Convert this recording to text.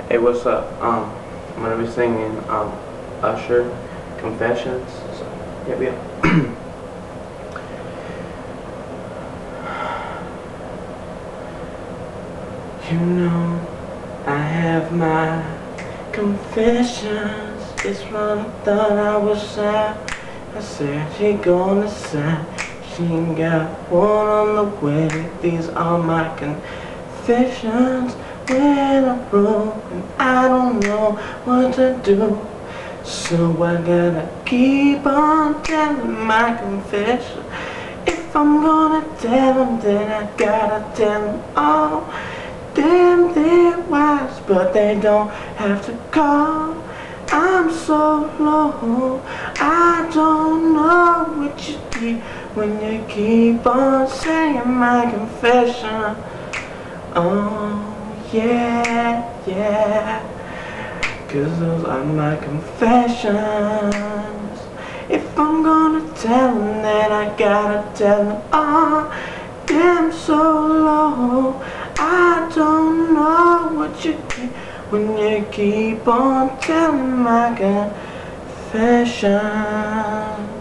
Hey, what's up? I'm gonna be singing Usher, Confessions. So, here we go. You know, I have my confessions. It's when I thought I was shy. I said she gonna sign. She ain't got one on the way. These are my confessions. When I'm broke and I don't know what to do, so I gotta keep on telling my confession. If I'm gonna tell them, then I gotta tell them all. Damn, they're wise, but they don't have to call. I'm so low, I don't know what you do when you keep on saying my confession. Oh yeah, yeah, 'cause those are my confessions. If I'm gonna tell them, then I gotta tell them all. Damn, so low, I don't know what you do when you keep on telling my confession.